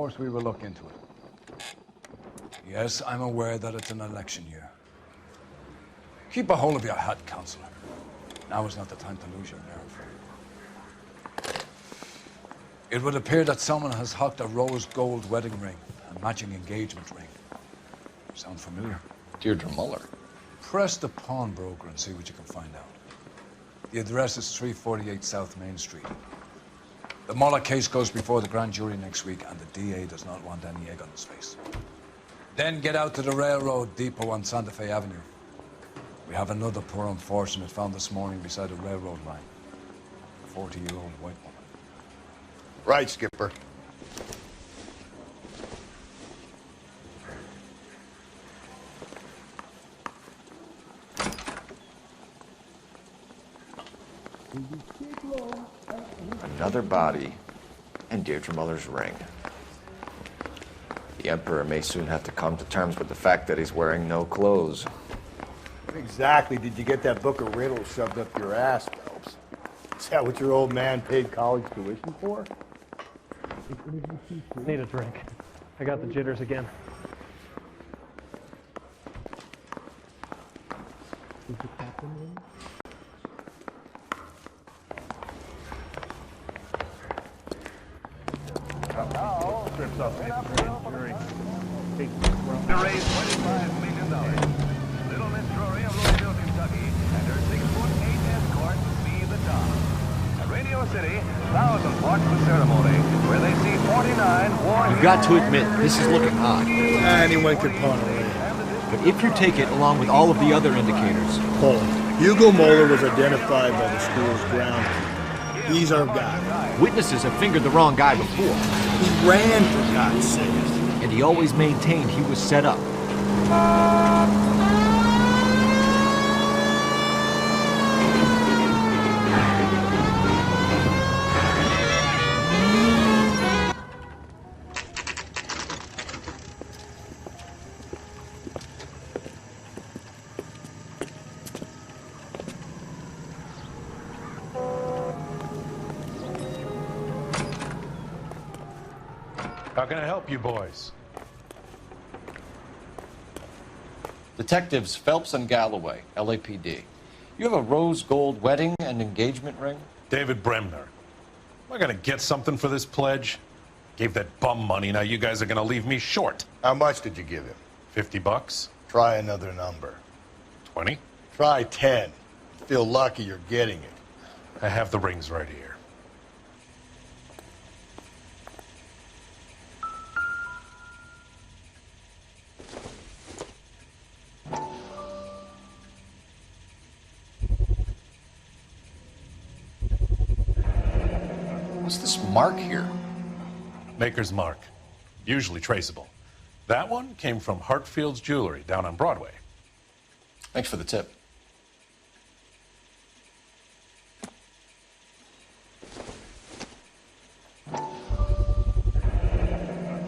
course we will look into it. Yes, I'm aware that it's an election year. Keep a hold of your hat, Counselor. Now is not the time to lose your nerve. It would appear that someone has hocked a rose gold wedding ring and matching engagement ring. Sound familiar? Deirdre Muller. Press the pawnbroker and see what you can find out. The address is 348 South Main Street. The Muller case goes before the grand jury next week, and the DA does not want any egg on his face. Then get out to the railroad depot on Santa Fe Avenue. We have another poor unfortunate found this morning beside a railroad line. A 40-year-old white woman. Right, Skipper. Another body and Deirdre Muller's ring. The Emperor may soon have to come to terms with the fact that he's wearing no clothes. When exactly did you get that book of riddles shoved up your ass, Phelps? Is that what your old man paid college tuition for? Need a drink. I got the jitters again. To raise $25 million. Little Miss Rory of Louisville, Kentucky, and her 6'8" escort be the top. At Radio City, thousands watch the ceremony where they see 49 war You've got to admit, this is looking odd. Anyone could pawn a ring. But if you take it along with all of the other indicators... Hold on. Hugo Moeller was identified by the school's groundskeeper. He's our guy. Witnesses have fingered the wrong guy before. He ran, for God's sake. And he always maintained he was set up. How can I help you boys? Detectives Phelps and Galloway, LAPD. You have a rose gold wedding and engagement ring? David Bremner. Am I gonna get something for this pledge? Gave that bum money, now you guys are gonna leave me short. How much did you give him? $50? Try another number. 20? Try 10. Feel lucky you're getting it. I have the rings right here. What's this mark here? Maker's mark. Usually traceable. That one came from Hartfield's Jewelry down on Broadway. Thanks for the tip.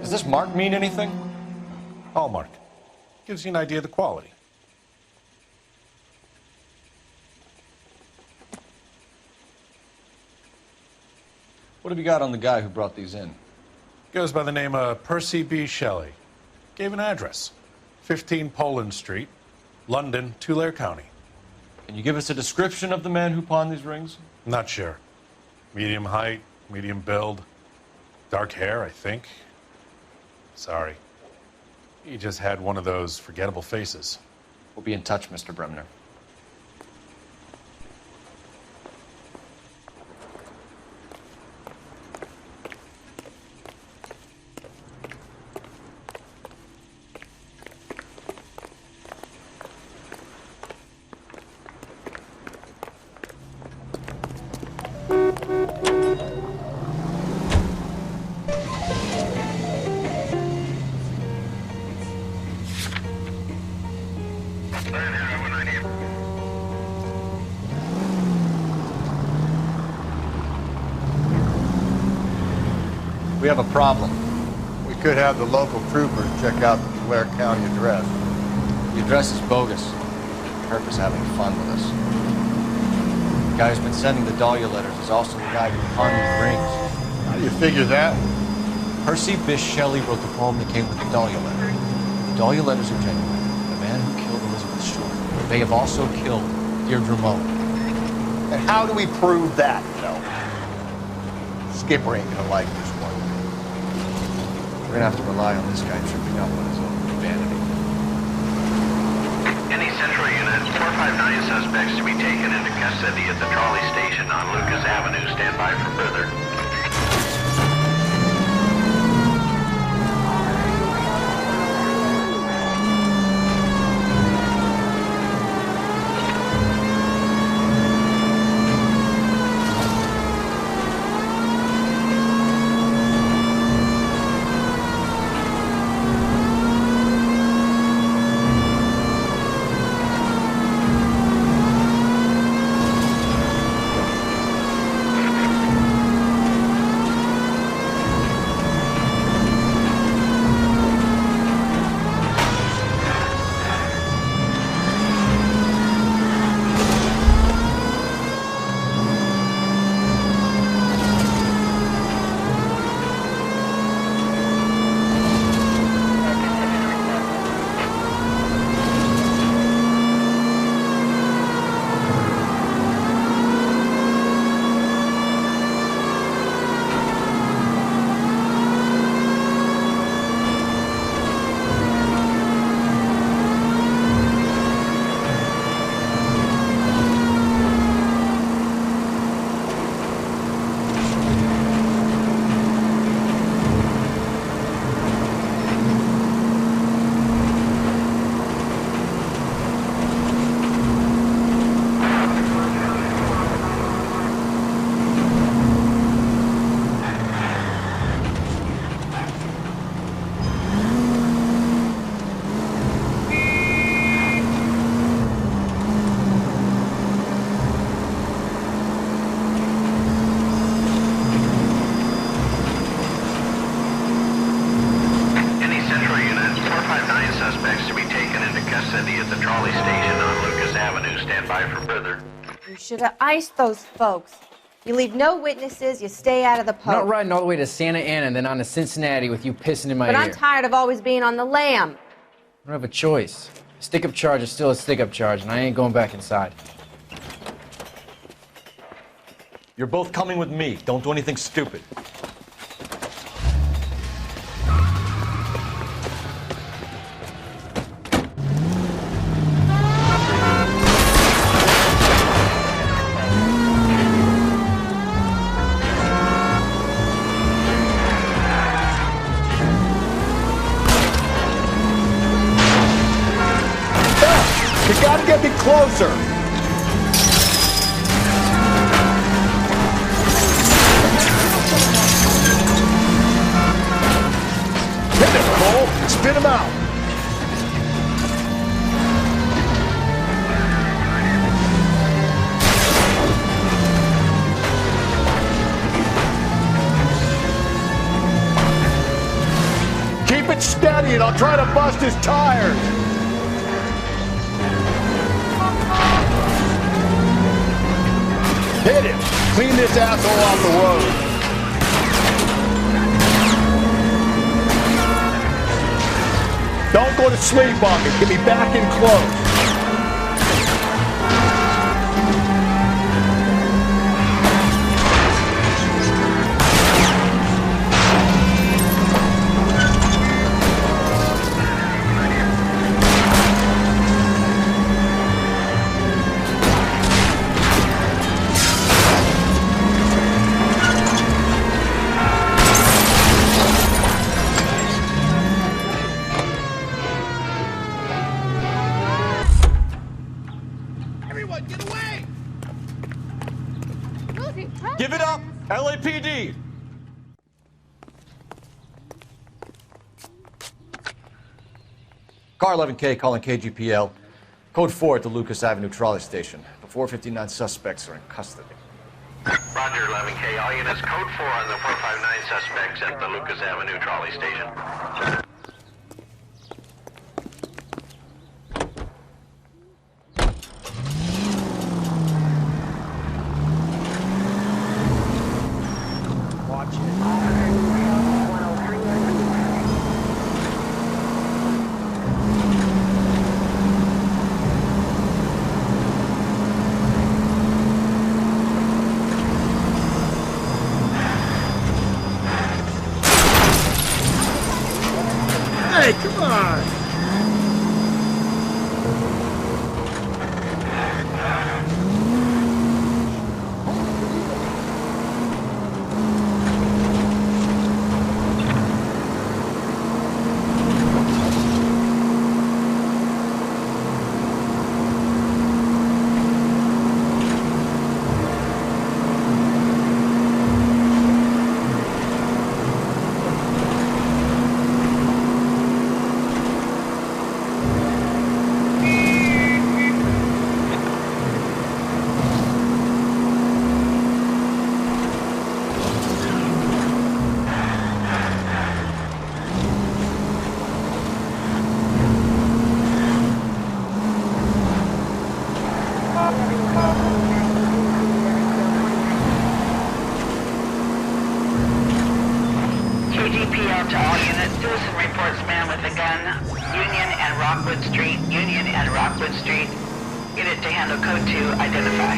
Does this mark mean anything? Hallmark. Gives you an idea of the quality. What have you got on the guy who brought these in? Goes by the name of Percy B. Shelley. Gave an address. 15 Poland Street, London, Tulare County. Can you give us a description of the man who pawned these rings? Not sure. Medium height, medium build. Dark hair, I think. Sorry. He just had one of those forgettable faces. We'll be in touch, Mr. Bremner. We have a problem. We could have the local troopers check out the Tulare County address. The address is bogus. Herb is having fun with us. The guy who's been sending the Dahlia letters is also the guy who pawned these rings. How do you figure that? Percy Bysshe Shelley wrote the poem that came with the Dahlia letter. The Dahlia letters are genuine. The man who killed Elizabeth Short may have also killed Deirdre Mullen. And how do we prove that, Skipper ain't gonna like this one. We're gonna have to rely on this guy tripping up on his own vanity. Any Central units, 459 suspects to be taken into custody at the trolley station on Lucas Avenue. Stand by for further. Should have iced those folks. You leave no witnesses, you stay out of the I'm post. not riding all the way to Santa Ana and then on to Cincinnati with you pissing in my But ear. I'm tired of always being on the lam. I don't have a choice. A stick-up charge is still a stick-up charge, and I ain't going back inside. You're both coming with me. Don't do anything stupid. You gotta get me closer. Hit him, Cole. Spin him out. Keep it steady and I'll try to bust his tires. Hit him! Clean this asshole off the road. Don't go to sleep on me. Get me back in close. Give it up, LAPD! Car 11K calling KGPL. Code 4 at the Lucas Avenue trolley station. The 459 suspects are in custody. Roger, 11K. All units, code 4 on the 459 suspects at the Lucas Avenue trolley station. Watch it. 103 Hey, come on! KGPL to all units. Citizen reports man with a gun. Union and Rockwood Street. Union and Rockwood Street. Unit to handle code 2. Identify.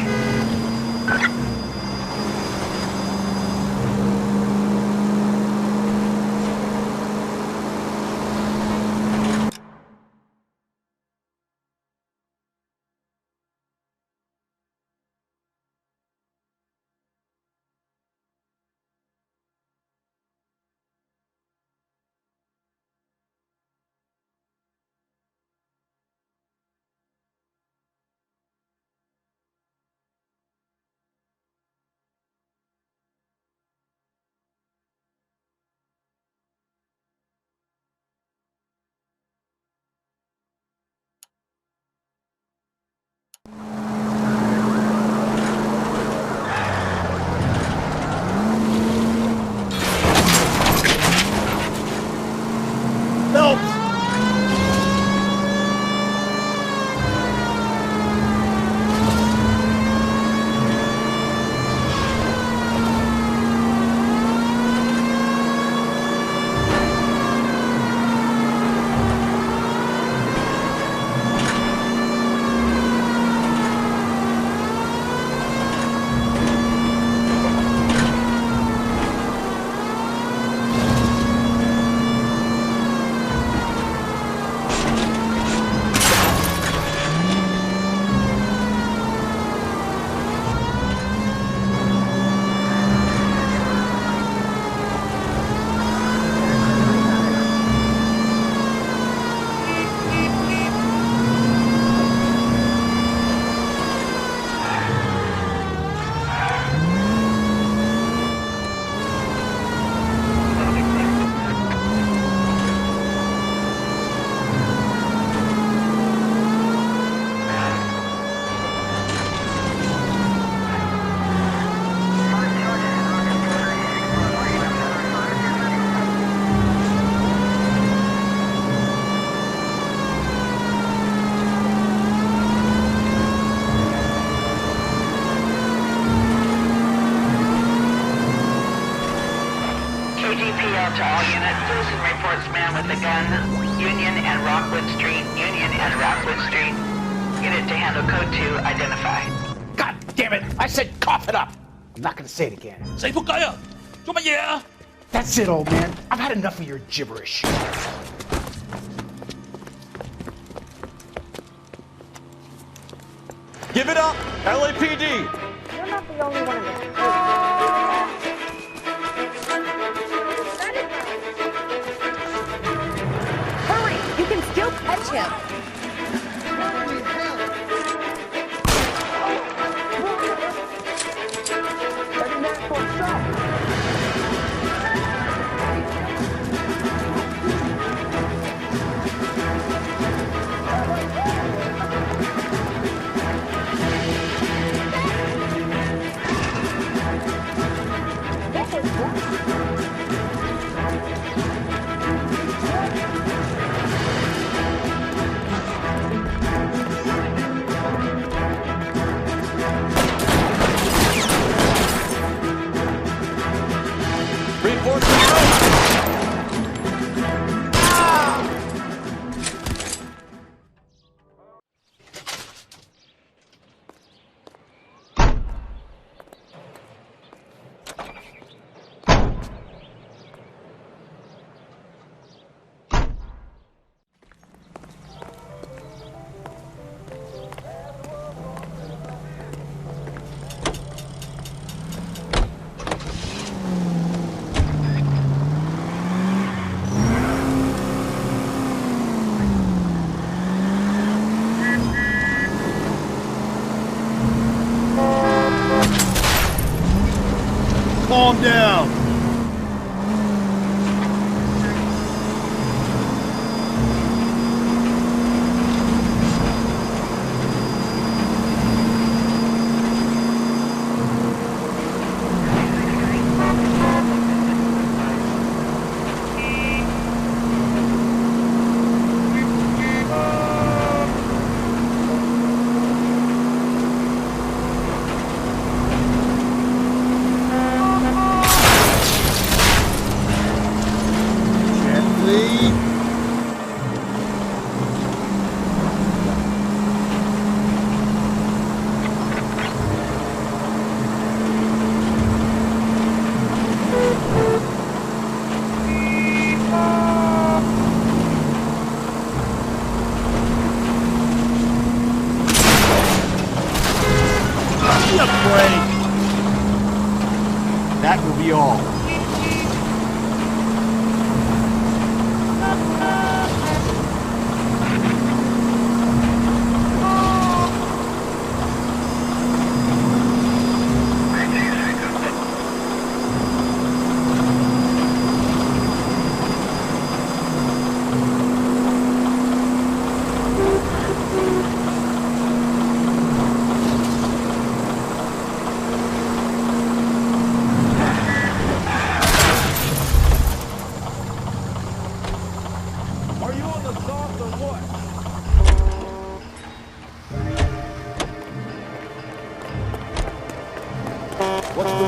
KGPL to all units. Citizen reports man with a gun. Union and Rockwood Street. Union and Rockwood Street. Unit to handle code 2. Identify. God damn it! I said cough it up! I'm not gonna say it again. Say仆街啊！做乜嘢啊？ That's it, old man. I've had enough of your gibberish. Give it up, LAPD! You're not the only one in this group. Hurry! You can still catch him.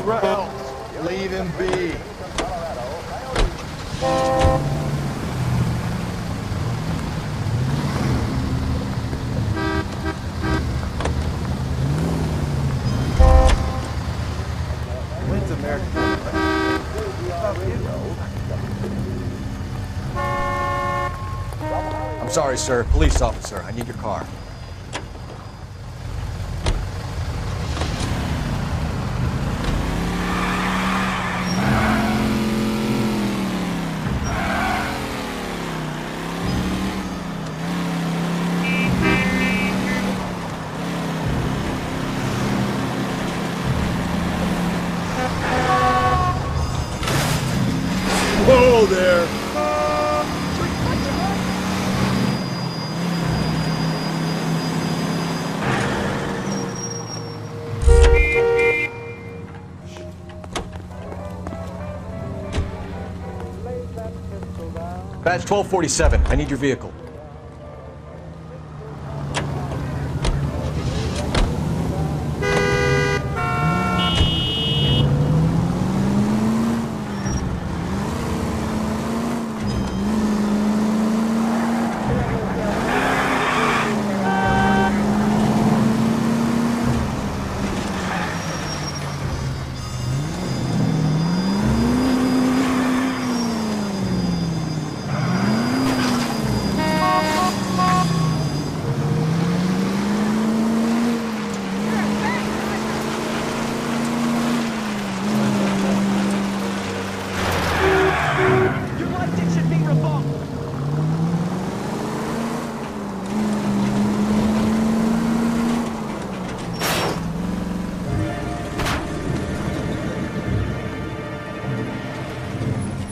Phelps, leave him be. When's America? I'm sorry, sir. Police officer, I need your car. Whoa there! Badge 1247, I need your vehicle.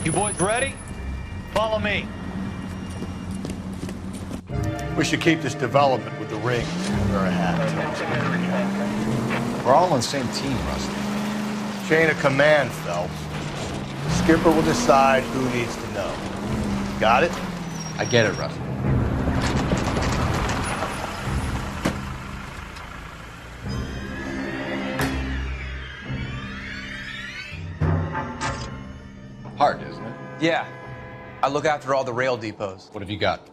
You boys ready? Follow me. We should keep this development with the ring where I have. We're all on the same team, Rusty. Chain of command, Phelps. Skipper will decide who needs to know. Got it? I get it, Rusty. Hard, isn't it? Yeah. I look after all the rail depots. What have you got?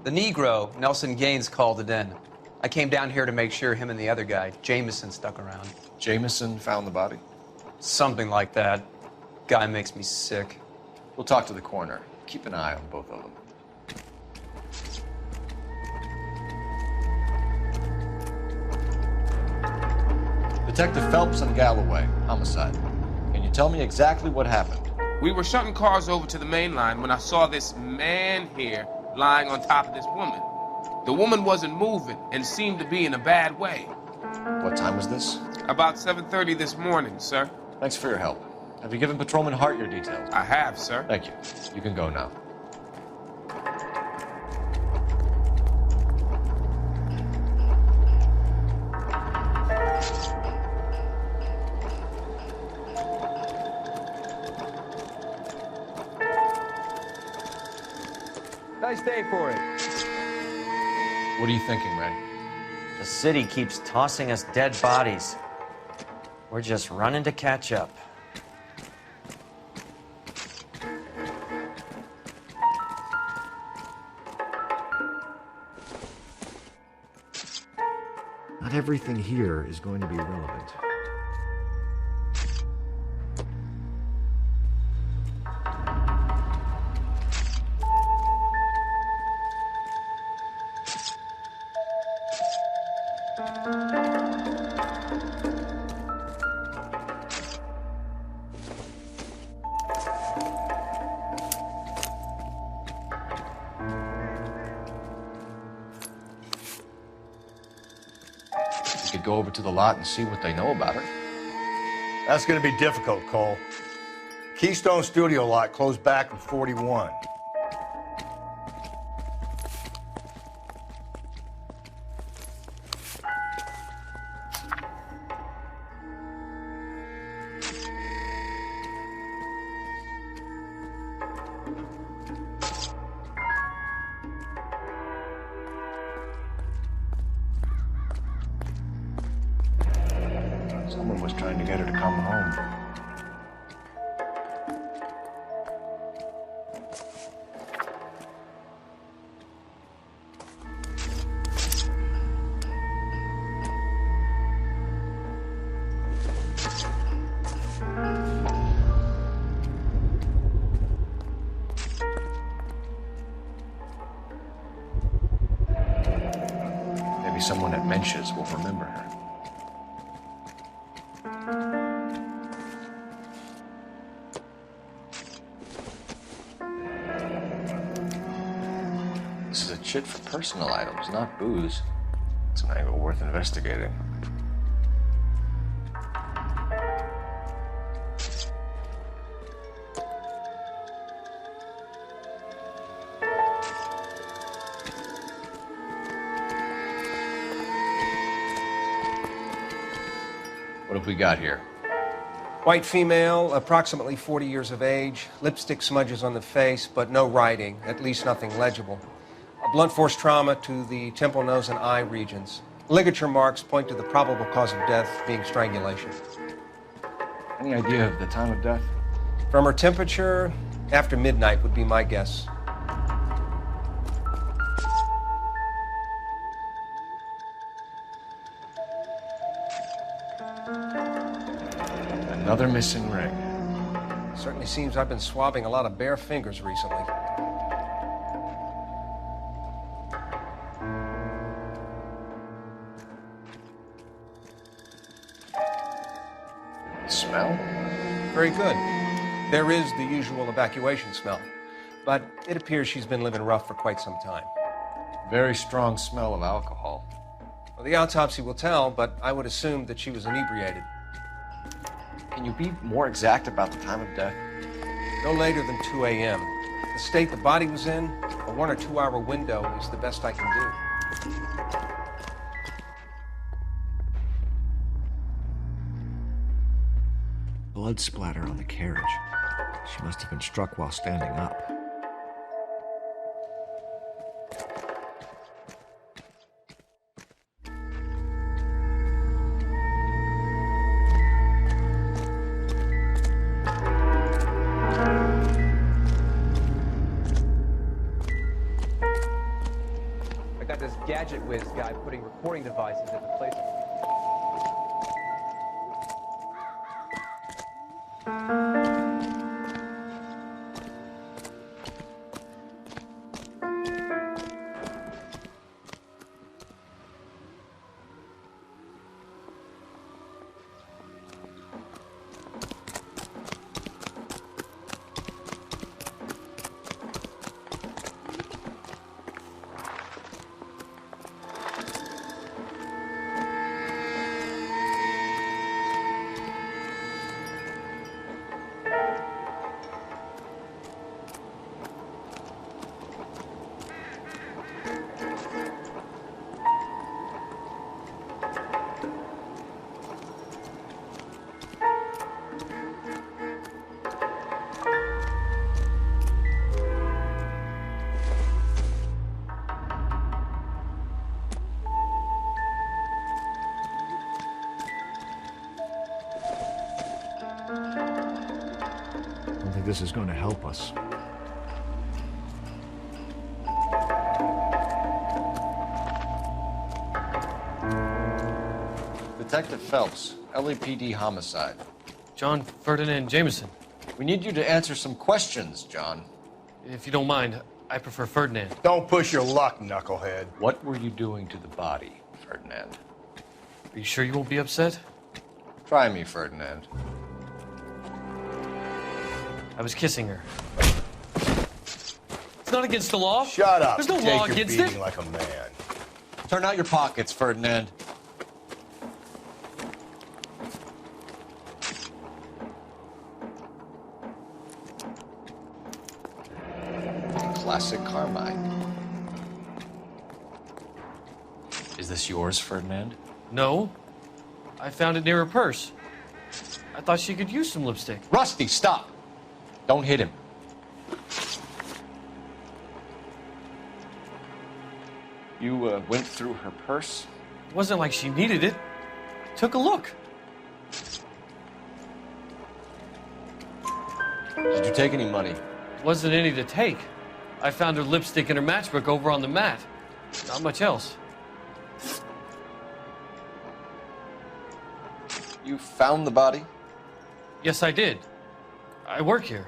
The Negro, Nelson Gaines, called it in. I came down here to make sure him and the other guy, Jameson, stuck around. Jameson found the body? Something like that. Guy makes me sick. We'll talk to the coroner. Keep an eye on both of them. Detective Phelps and Galloway, homicide. Can you tell me exactly what happened? We were shutting cars over to the main line when I saw this man here lying on top of this woman. The woman wasn't moving and seemed to be in a bad way. What time was this? About 7:30 this morning, sir. Thanks for your help. Have you given Patrolman Hart your details? I have, sir. Thank you. You can go now. Nice day for it. What are you thinking, Ray? The city keeps tossing us dead bodies. We're just running to catch up. Not everything here is going to be relevant. We could go over to the lot and see what they know about her. That's going to be difficult, Cole. Keystone Studio lot closed back in 41. Someone was was trying to get her to come home. Maybe someone at Mensch's will remember her. This is a chit for personal items, not booze. It's an angle worth investigating. What have we got here? White female, approximately 40 years of age, lipstick smudges on the face, but no writing, at least nothing legible. A blunt force trauma to the temple, nose, and eye regions. Ligature marks point to the probable cause of death being strangulation. Any idea of the time of death? From her temperature, after midnight would be my guess. Another missing ring. Certainly seems I've been swabbing a lot of bare fingers recently. Smell? Very good. There is the usual evacuation smell, but it appears she's been living rough for quite some time. Very strong smell of alcohol. Well, the autopsy will tell, but I would assume that she was inebriated. Can you be more exact about the time of death? No later than 2 a.m. The state the body was in, a 1 or 2 hour window is the best I can do. Blood splatter on the carriage. She must have been struck while standing up. I got this gadget whiz guy putting recording devices at the place. I don't think this is going to help us. Detective Phelps, LAPD Homicide. John Ferdinand Jameson. We need you to answer some questions, John. If you don't mind, I prefer Ferdinand. Don't push your luck, knucklehead. What were you doing to the body, Ferdinand? Are you sure you won't be upset? Try me, Ferdinand. I was kissing her. It's not against the law. Shut up. There's no Take law your against beating it. like a man. Turn out your pockets, Ferdinand. Classic Carmine. Is this yours, Ferdinand? No. I found it near her purse. I thought she could use some lipstick. Rusty, stop! Don't hit him. You went through her purse? It wasn't like she needed it. Took a look. Did you take any money? Wasn't any to take. I found her lipstick and her matchbook over on the mat. Not much else. You found the body? Yes, I did. I work here.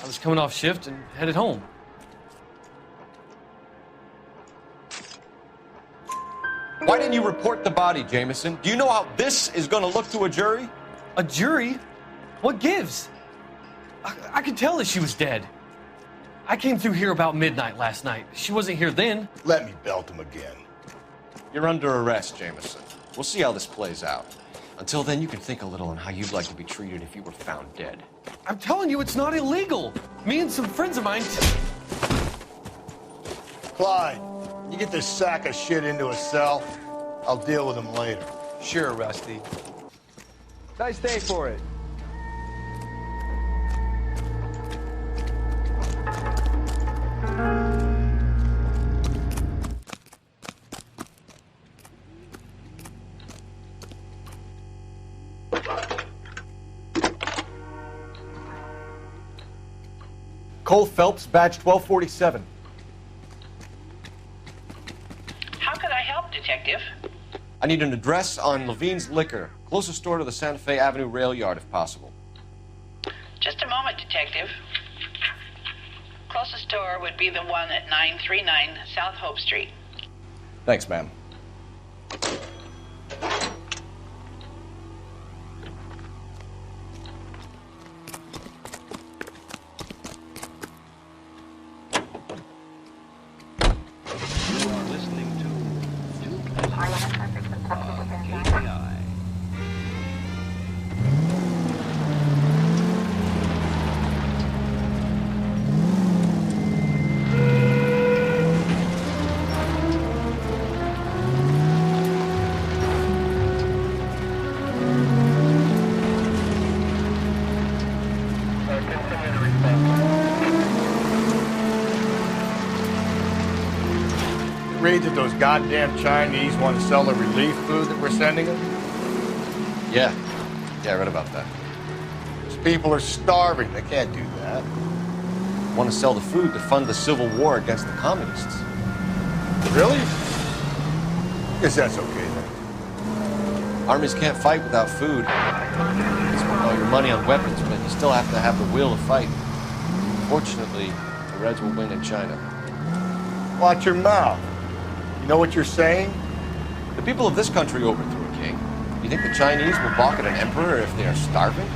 I was coming off shift and headed home. Why didn't you report the body, Jameson? Do you know how this is going to look to a jury? A jury? What gives? I could tell that she was dead. I came through here about midnight last night. She wasn't here then. Let me belt him again. You're under arrest, Jameson. We'll see how this plays out. Until then, you can think a little on how you'd like to be treated if you were found dead. I'm telling you, it's not illegal. Me and some friends of mine... Clyde, you get this sack of shit into a cell. I'll deal with him later. Sure, Rusty. Nice day for it. Cole Phelps, badge 1247. How could I help, Detective? I need an address on Levine's Liquor, closest store to the Santa Fe Avenue rail yard, if possible. Just a moment, Detective. Closest store would be the one at 939 South Hope Street. Thanks, ma'am. Read that those goddamn Chinese want to sell the relief food that we're sending them? Yeah, I read about that. These people are starving. They can't do that. Want to sell the food to fund the civil war against the communists. Really? Guess that's okay then. Armies can't fight without food. You spend all your money on weapons, but you still have to have the will to fight. Fortunately, the Reds will win in China. Watch your mouth. You know what you're saying? The people of this country overthrew a king. You think the Chinese will balk at an emperor if they are starving?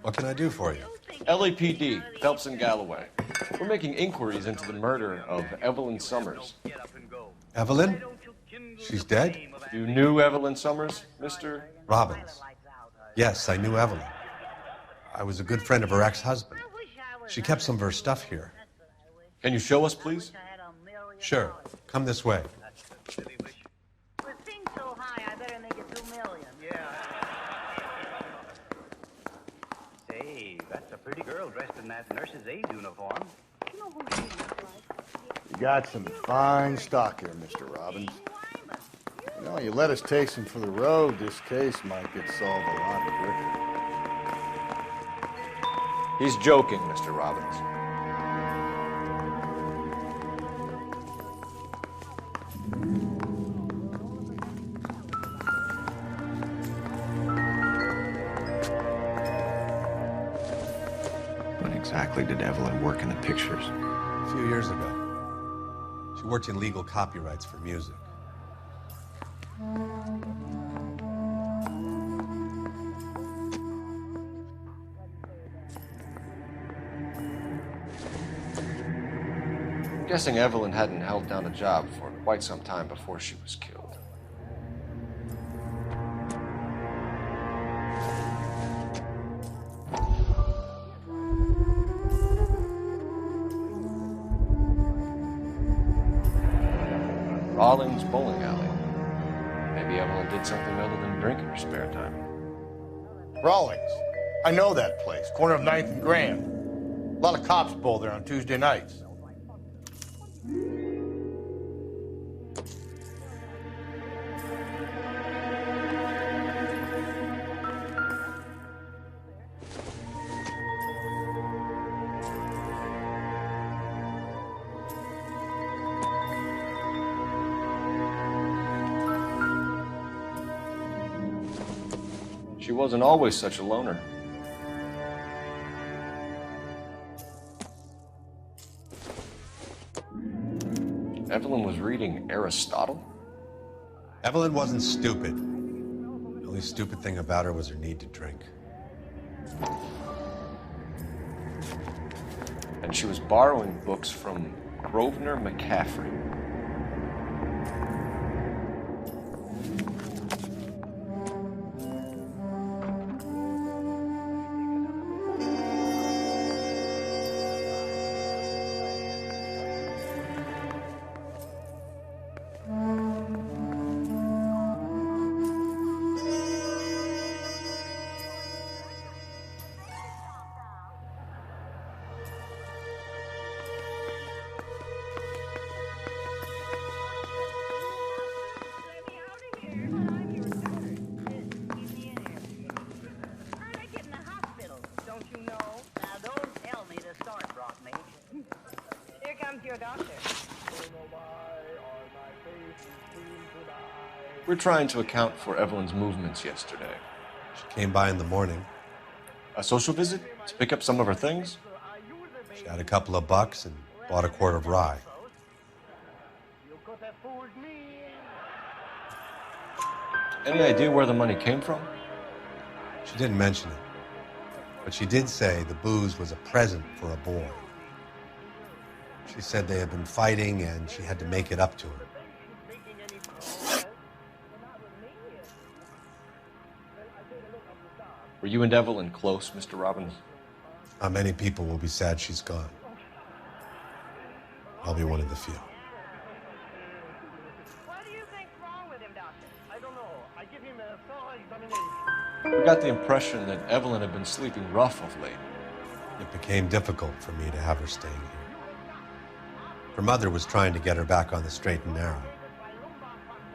What can I do for you? LAPD, Phelps and Galloway. We're making inquiries into the murder of Evelyn Summers. Evelyn? She's dead? You knew Evelyn Summers, Mr. Robbins. Yes, I knew Evelyn. I was a good friend of her ex-husband. She kept some of her stuff here. Can you show us, please? Sure. Come this way. With things so high, I better make it 2 million. Say, that's a pretty girl dressed in that nurse's aide uniform. You know who she looks like? You got some fine stock here, Mr. Robbins. You know, you let us take some for the road, this case might get solved a lot quicker. He's joking, Mr. Robbins. When exactly did Evelyn work in the pictures? A few years ago. She worked in legal copyrights for music. I'm guessing Evelyn hadn't held down a job for quite some time before she was killed. Rollins Bowling Alley. Maybe Evelyn did something other than drink in her spare time. Rawlings. I know that place. Corner of 9th and Grand. A lot of cops bowl there on Tuesday nights. She wasn't always such a loner. Evelyn was reading Aristotle? Evelyn wasn't stupid. The only stupid thing about her was her need to drink. And she was borrowing books from Grosvenor McCaffrey. We're trying to account for Evelyn's movements yesterday. She came by in the morning. A social visit to pick up some of her things? She had a couple of bucks and bought a quart of rye. Any idea where the money came from? She didn't mention it, but she did say the booze was a present for a boy. She said they had been fighting and she had to make it up to him. Were you and Evelyn close, Mr. Robbins? Not many people will be sad she's gone. I'll be one of the few. What do you think's wrong with him, Doctor? I don't know. I give him a thorough examination. We got the impression that Evelyn had been sleeping rough of late. It became difficult for me to have her staying here. Her mother was trying to get her back on the straight and narrow.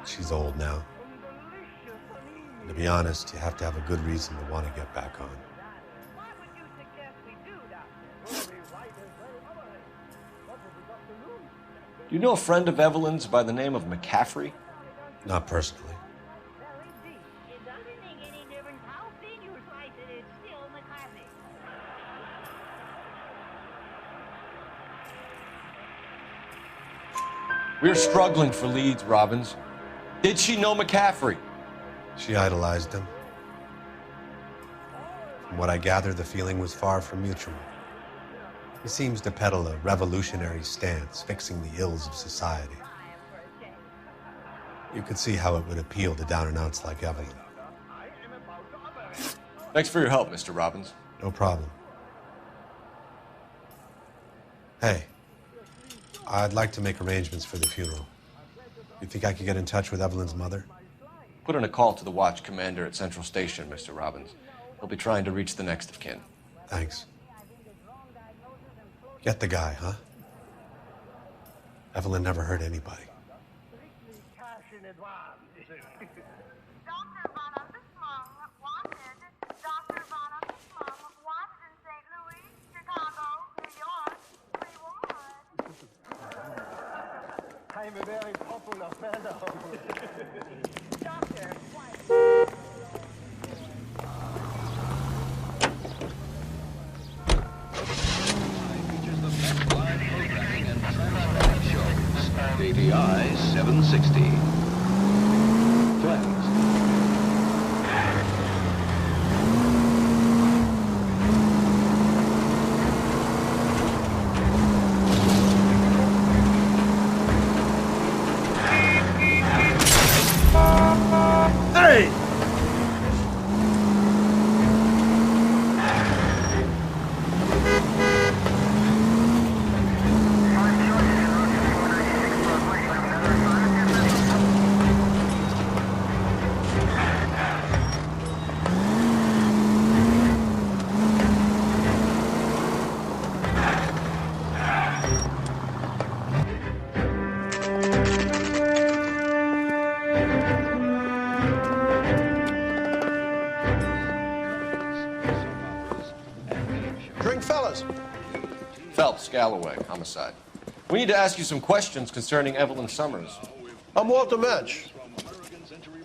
She's old now. And to be honest, you have to have a good reason to want to get back on. Do you know a friend of Evelyn's by the name of McCaffrey? Not personally. We're struggling for leads, Robbins. Did she know McCaffrey? She idolized him. From what I gather, the feeling was far from mutual. He seems to peddle a revolutionary stance, fixing the ills of society. You could see how it would appeal to down-and-outs like Evelyn. Thanks for your help, Mr. Robbins. No problem. Hey, I'd like to make arrangements for the funeral. You think I could get in touch with Evelyn's mother? Put in a call to the watch commander at Central Station, Mr. Robbins. He'll be trying to reach the next of kin. Thanks. Get the guy, huh? Evelyn never hurt anybody. I'm a very popular fellow. Doctor, ADI 760. Flags. Hey! Drink, fellas. Phelps, Galloway, Homicide. We need to ask you some questions concerning Evelyn Summers. I'm Walter Mensch.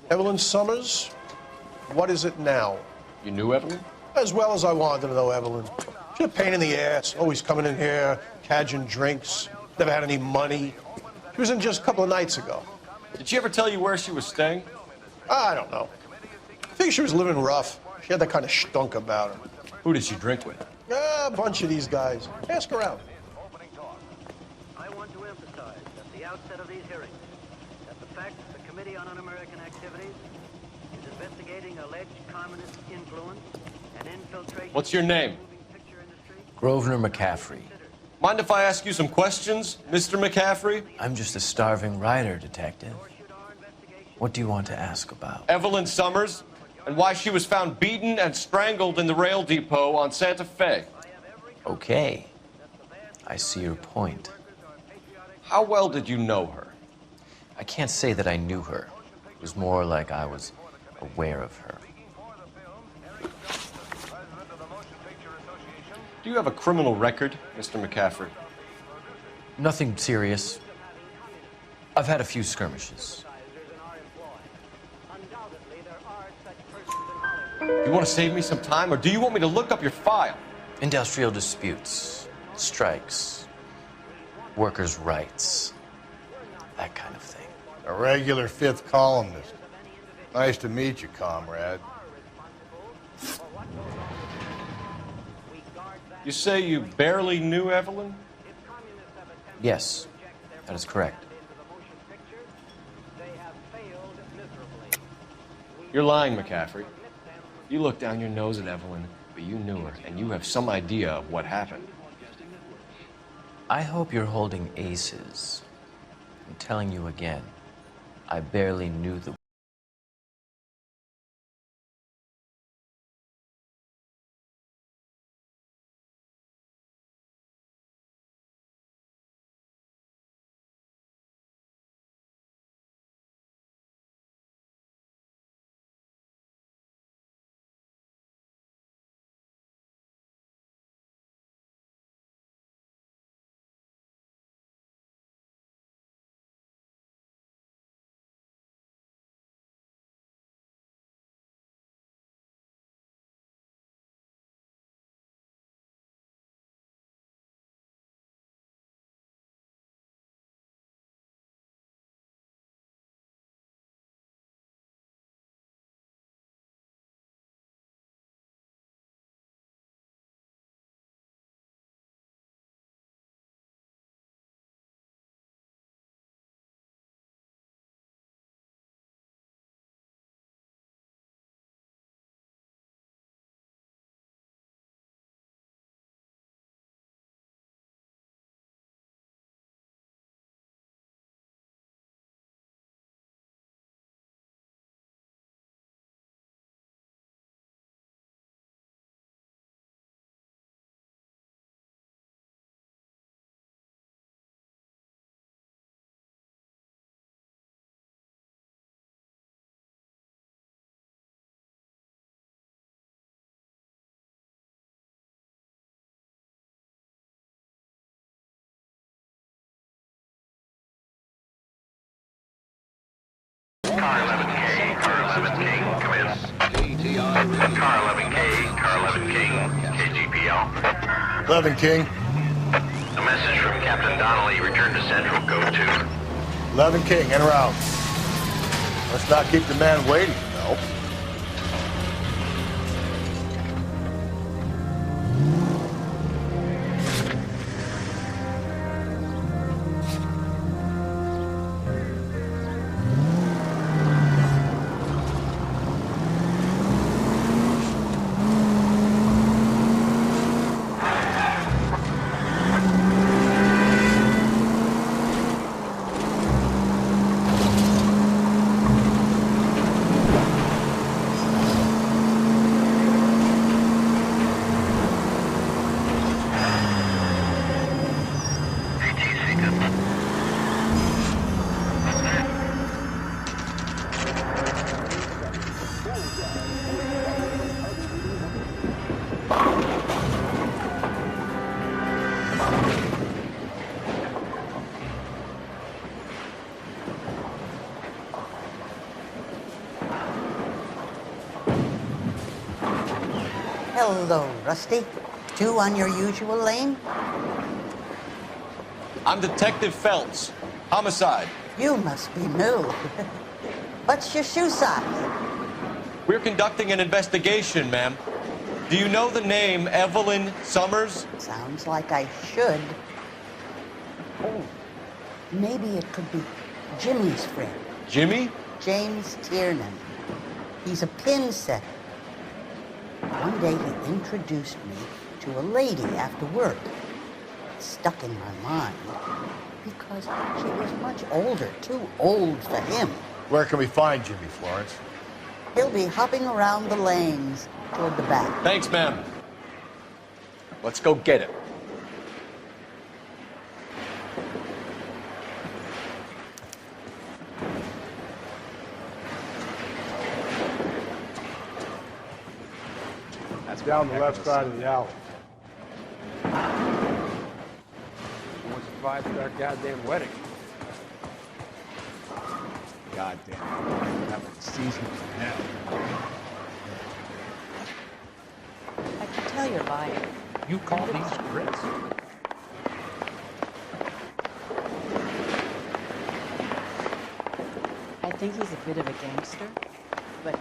Evelyn Summers, what is it now? You knew Evelyn? As well as I wanted to know Evelyn. She's a pain in the ass, always coming in here, cadging drinks, never had any money. She was in just a couple of nights ago. Did she ever tell you where she was staying? I don't know. I think she was living rough. She had that kind of stunk about her. Who did she drink with? A bunch of these guys. Ask around. I want to emphasize at the outset of these hearings that the fact that the Committee on Un-American Activities is investigating alleged communist influence and infiltration... What's your name? Grosvenor McCaffrey. Mind if I ask you some questions, Mr. McCaffrey? I'm just a starving writer, detective. What do you want to ask about? Evelyn Summers, and why she was found beaten and strangled in the rail depot on Santa Fe. Okay. I see your point. How well did you know her? I can't say that I knew her. It was more like I was aware of her. Do you have a criminal record, Mr. McCaffrey? Nothing serious. I've had a few skirmishes. You want to save me some time, or do you want me to look up your file? Industrial disputes, strikes, workers' rights, that kind of thing. A regular fifth columnist. Nice to meet you, comrade. You say you barely knew Evelyn? Yes, that is correct. You're lying, McCaffrey. You looked down your nose at Evelyn, but you knew her, and you have some idea of what happened. I hope you're holding aces. I'm telling you again, I barely knew the Miss. Car 11K, Car 11 King, KGPL. 11 King. A message from Captain Donnelly. Return to Central, code 2. 11 King, en route. Let's not keep the man waiting, though. Hello, Rusty. Two on your usual lane? I'm Detective Phelps. Homicide. You must be new. What's your shoe size? We're conducting an investigation, ma'am. Do you know the name Evelyn Summers? Sounds like I should. Oh, maybe it could be Jimmy's friend. Jimmy? James Tiernan. He's a pin setter. One day he introduced me to a lady after work. It stuck in my mind because she was much older, too old for him. Where can we find Jimmy, Florence? He'll be hopping around the lanes toward the back. Thanks, ma'am. Let's go get him. That's down the left side of the alley. Wants a five-star goddamn wedding. Goddamn. Having a season from hell. I can tell you're lying. You call these grits? I think he's a bit of a gangster, but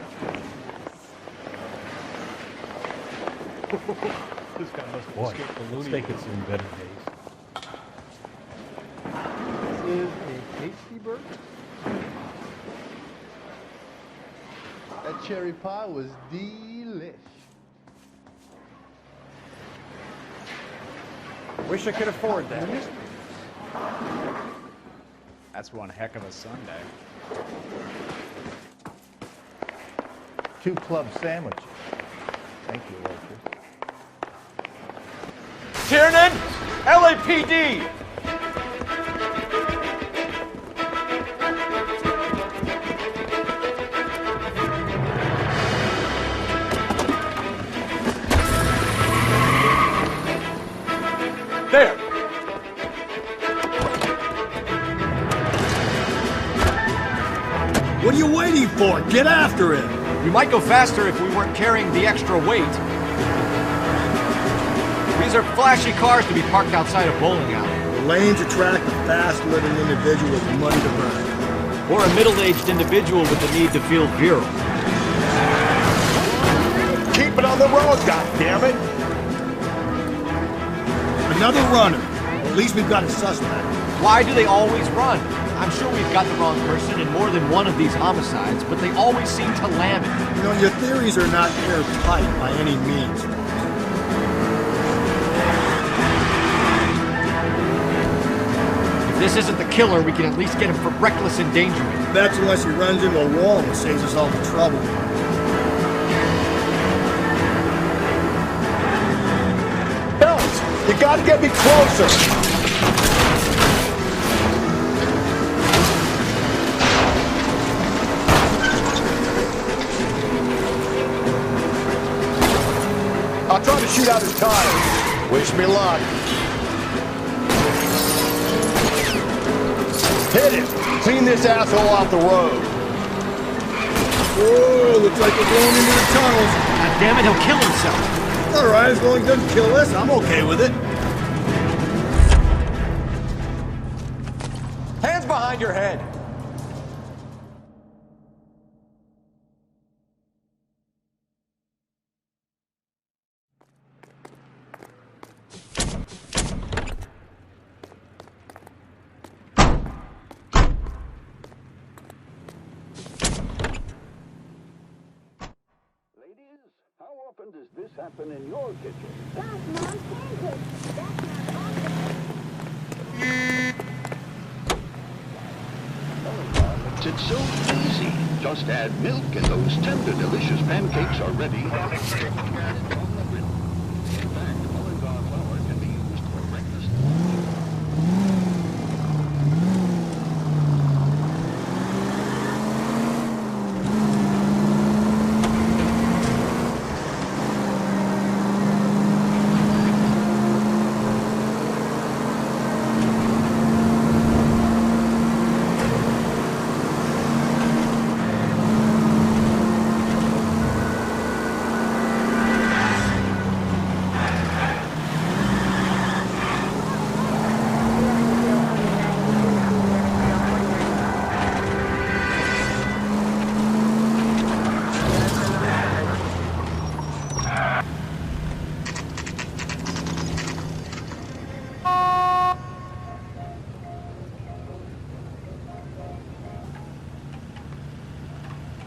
This guy must have escaped the loony. Think it's in better days. This is a tasty burger. That cherry pie was delish. Wish I could afford that. That's one heck of a Sunday. 2 club sandwiches. Thank you, Richard. Tiernan! LAPD! There! What are you waiting for? Get after him! We might go faster if we weren't carrying the extra weight. These are flashy cars to be parked outside a bowling alley. The lanes attract a fast-living individual with money to burn. Or a middle-aged individual with the need to feel virile. Keep it on the road, goddammit! Another runner. At least we've got a suspect. Why do they always run? I'm sure we've got the wrong person in more than one of these homicides, but they always seem to lam it. You know, your theories are not airtight by any means. If this isn't the killer, we can at least get him for reckless endangerment. That's unless he runs into a wall and saves us all the trouble. Phelps, you gotta get me closer! I'll try to shoot out his tires. Wish me luck. Hit it! Clean this asshole off the road. Whoa, looks like we're going into the tunnels. God damn it, he'll kill himself. All right, as long as he doesn't kill us, I'm okay with it. Hands behind your head. How often does this happen in your kitchen? It's so easy. Just add milk and those tender, delicious pancakes are ready. In fact, Mullingar flour can be used for breakfast.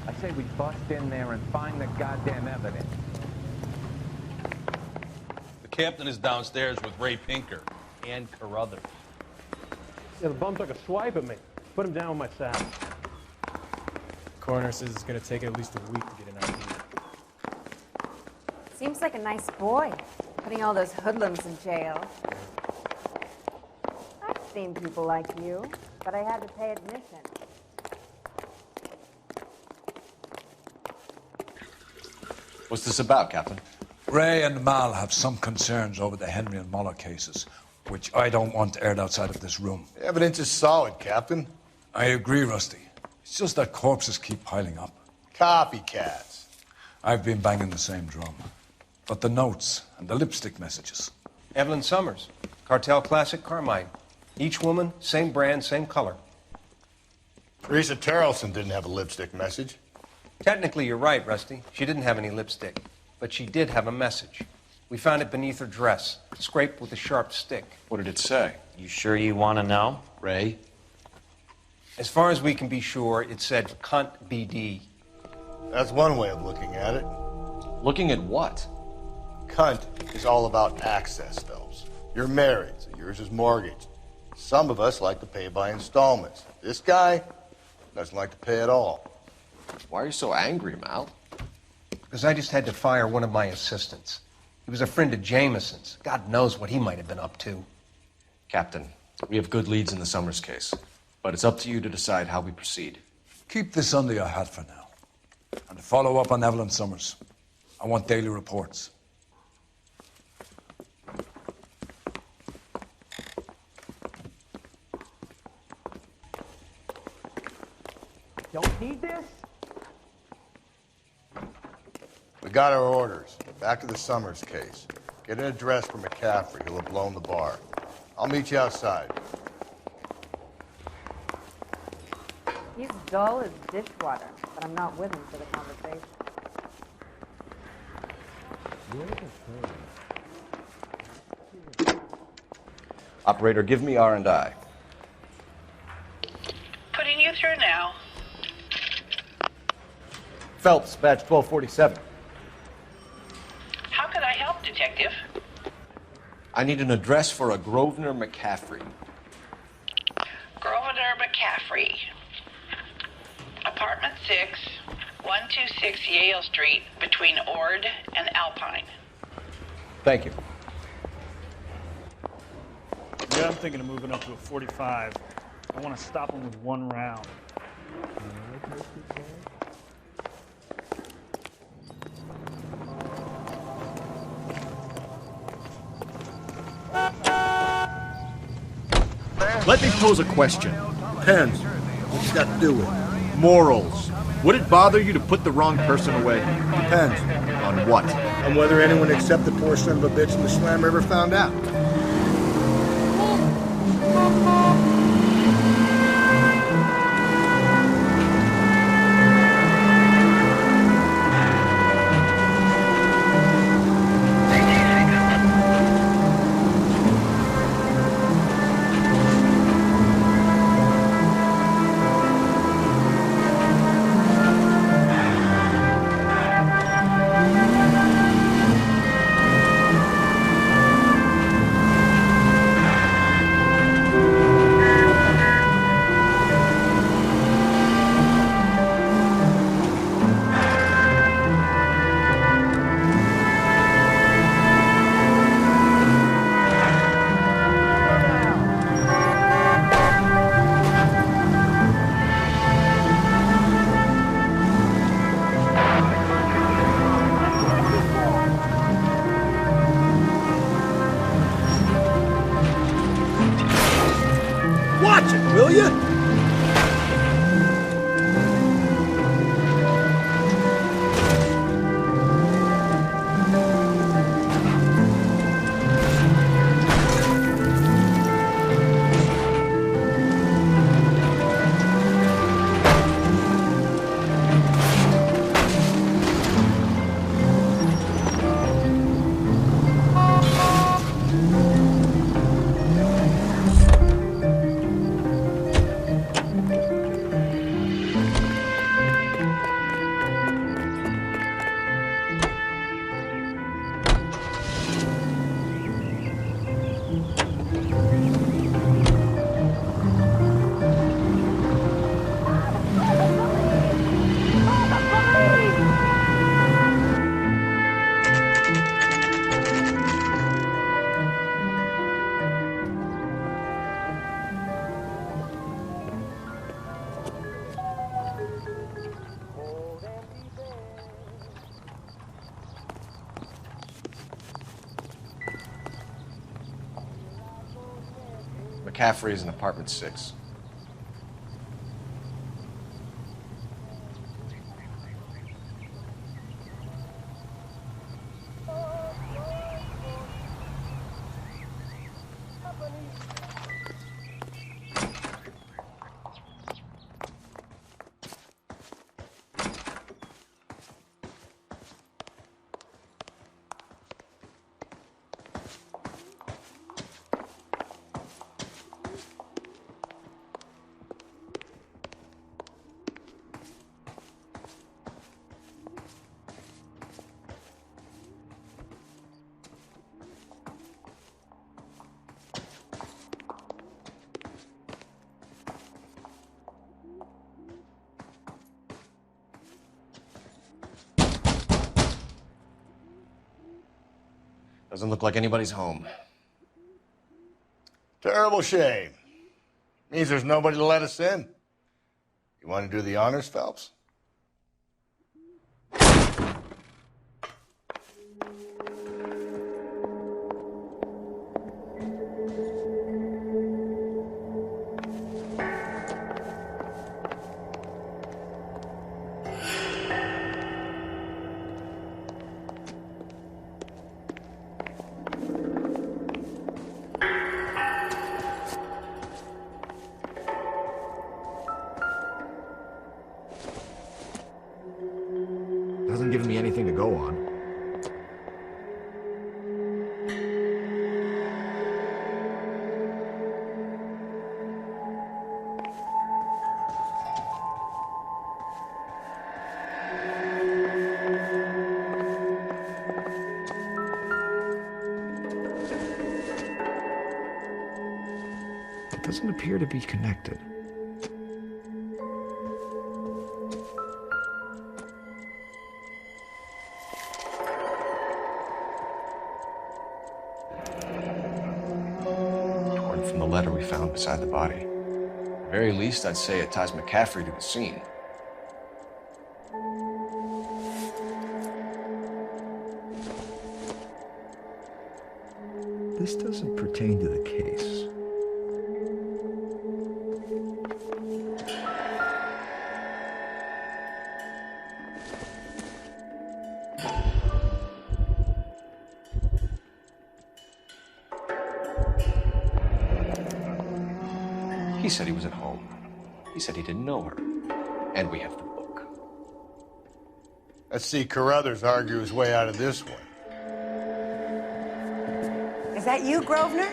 I say we bust in there and find the goddamn evidence. The captain is downstairs with Ray Pinker and Carruthers. Yeah, the bum took a swipe at me. Put him down with my saddle. Coroner says it's going to take at least a week to get an ID. Seems like a nice boy, putting all those hoodlums in jail. I've seen people like you, but I had to pay admission. What's this about, Captain? Ray and Mal have some concerns over the Henry and Muller cases, which I don't want aired outside of this room. The evidence is solid, Captain. I agree, Rusty. It's just that corpses keep piling up. Copycats. I've been banging the same drum. But the notes and the lipstick messages. Evelyn Summers, Cartel Classic Carmine. Each woman, same brand, same color. Teresa Terrelson didn't have a lipstick message. Technically, you're right, Rusty. She didn't have any lipstick, but she did have a message. We found it beneath her dress, scraped with a sharp stick. What did it say? You sure you want to know? Ray? As far as we can be sure, it said cunt BD. That's one way of looking at it. Looking at what? Cunt is all about access, Phelps. You're married, so yours is mortgaged. Some of us like to pay by installments. This guy doesn't like to pay at all. Why are you so angry, Mal? Because I just had to fire one of my assistants. He was a friend of Jameson's. God knows what he might have been up to. Captain, we have good leads in the Summers case, but it's up to you to decide how we proceed. Keep this under your hat for now. And to follow up on Evelyn Summers, I want daily reports. Don't need this? We got our orders. Back to the Summers case. Get an address for McCaffrey. He'll have blown the bar. I'll meet you outside. He's dull as dishwater, but I'm not with him for the conversation. Operator, give me R&I. Putting you through now. Phelps, badge 1247. How could I help, Detective? I need an address for a Grosvenor McCaffrey. Grosvenor McCaffrey. Apartment 6, 126 Yale Street, between Ord and Alpine. Thank you. Yeah, I'm thinking of moving up to a 45. I want to stop him with one round. Let me pose a question. Depends what you got to do with it. Morals, Would it bother you to put the wrong person away? Depends. On what? On whether anyone except the poor son of a bitch in the slammer ever found out. Watch it, will you? McCaffrey is in apartment 6. Doesn't look like anybody's home. Terrible shame. Means there's nobody to let us in. You want to do the honors, Phelps? Hasn't given me anything to go on. It doesn't appear to be connected. From the letter we found beside the body. At the very least, I'd say it ties McCaffrey to the scene. This doesn't pertain to the case. He said he was at home. He said he didn't know her. And we have the book. Let's see Carruthers argue his way out of this one. Is that you, Grosvenor?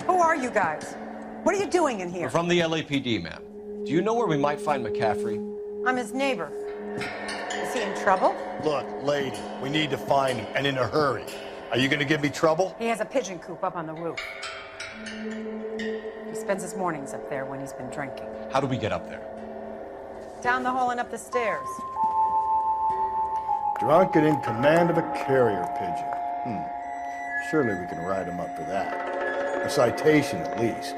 Who are you guys? What are you doing in here? We're from the LAPD, ma'am. Do you know where we might find McCaffrey? I'm his neighbor. Is he in trouble? Look, lady, we need to find him, and in a hurry. Are you gonna give me trouble? He has a pigeon coop up on the roof. He spends his mornings up there when he's been drinking. How do we get up there? Down the hall and up the stairs. Drunk and in command of a carrier pigeon. Surely we can write him up for that. A citation, at least.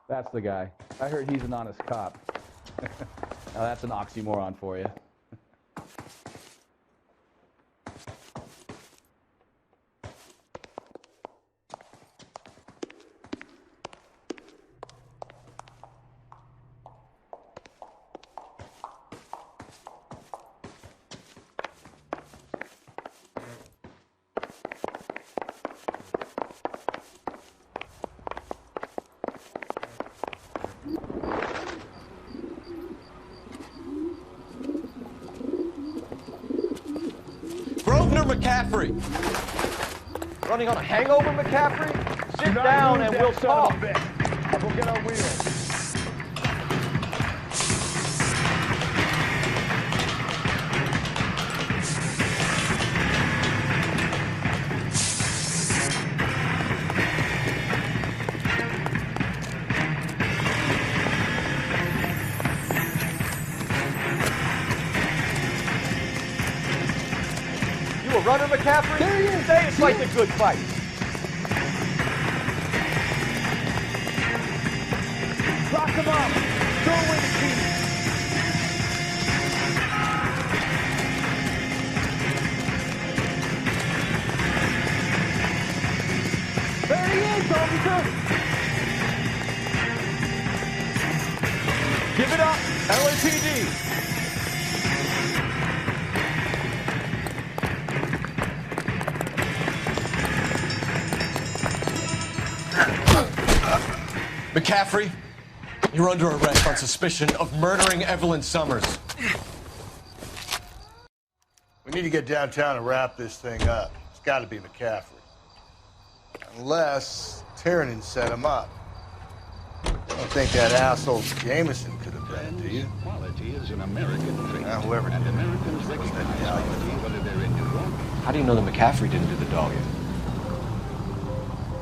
That's the guy. I heard he's an honest cop. Now that's an oxymoron for you. McCaffrey! Running on a hangover, McCaffrey? Sit down and we'll talk. We'll get our wheels. Runner McCaffrey? There he is. Say it's like the good fight. Lock him up. Throw away the key. There he is, officer. Give it up, LAPD. McCaffrey, you're under arrest on suspicion of murdering Evelyn Summers. We need to get downtown and wrap this thing up. It's got to be McCaffrey. Unless Tiernan set him up. I don't think that asshole Jameson could have done it, do you? Quality is an American trait. Whoever and Americans recognize quality whether they're in New York. How do you know that McCaffrey didn't do the Dahlia?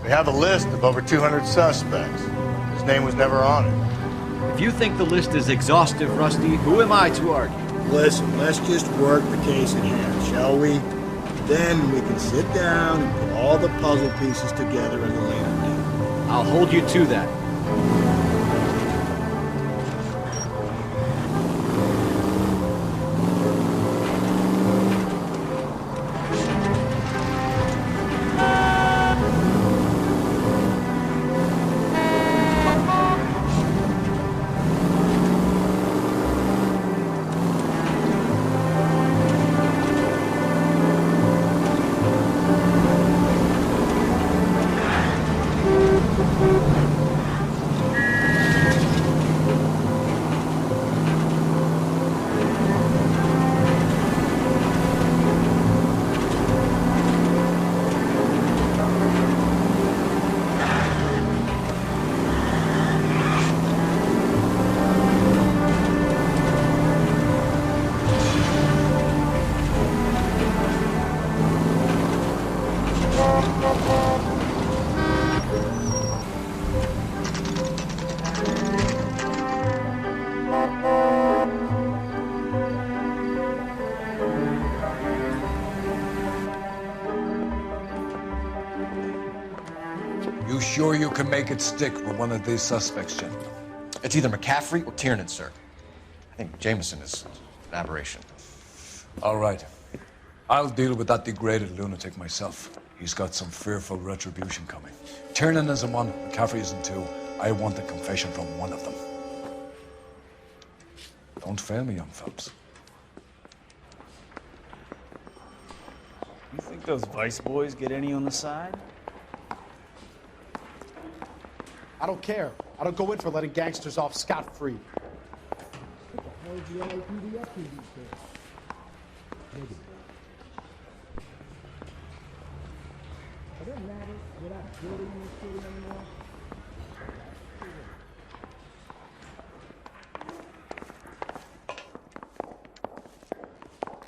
We have a list of over 200 suspects. His name was never on it. If you think the list is exhaustive, Rusty, who am I to argue? Listen, let's just work the case in hand, shall we? Then we can sit down and put all the puzzle pieces together at a later date. I'll hold you to that. sure you can make it stick with one of these suspects, gentlemen? It's either McCaffrey or Tiernan, sir. I think Jameson is an aberration. All right. I'll deal with that degraded lunatic myself. He's got some fearful retribution coming. Tiernan isn't one, McCaffrey isn't two. I want a confession from one of them. Don't fail me, young fellas. You think those Vice boys get any on the side? I don't care. I don't go in for letting gangsters off scot-free.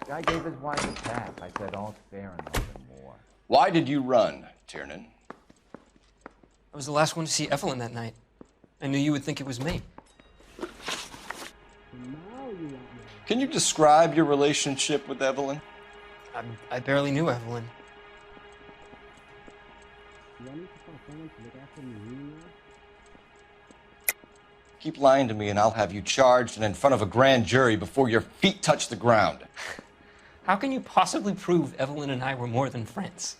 Guy gave his wife a tap. I said, all fair and nothing more. Why did you run, Tiernan? I was the last one to see Evelyn that night. I knew you would think it was me. Can you describe your relationship with Evelyn? I barely knew Evelyn. Keep lying to me and I'll have you charged and in front of a grand jury before your feet touch the ground. How can you possibly prove Evelyn and I were more than friends?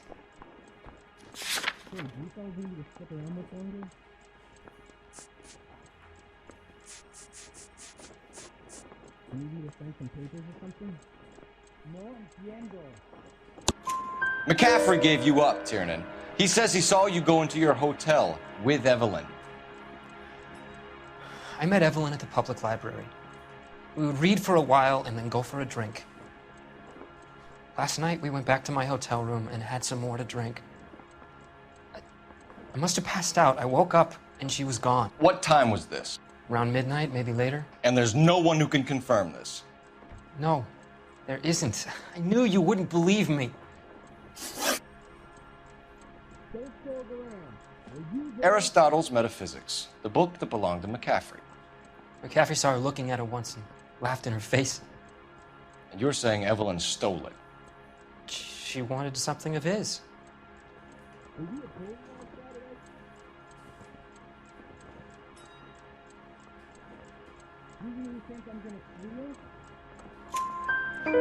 McCaffrey gave you up, Tiernan. He says he saw you go into your hotel with Evelyn. I met Evelyn at the public library. We would read for a while and then go for a drink. Last night, we went back to my hotel room and had some more to drink. I must have passed out. I woke up and she was gone. What time was this? Around midnight, maybe later. And there's no one who can confirm this? No, there isn't. I knew you wouldn't believe me. Aristotle's Metaphysics, the book that belonged to McCaffrey. McCaffrey saw her looking at her once and laughed in her face. And you're saying Evelyn stole it? She wanted something of his.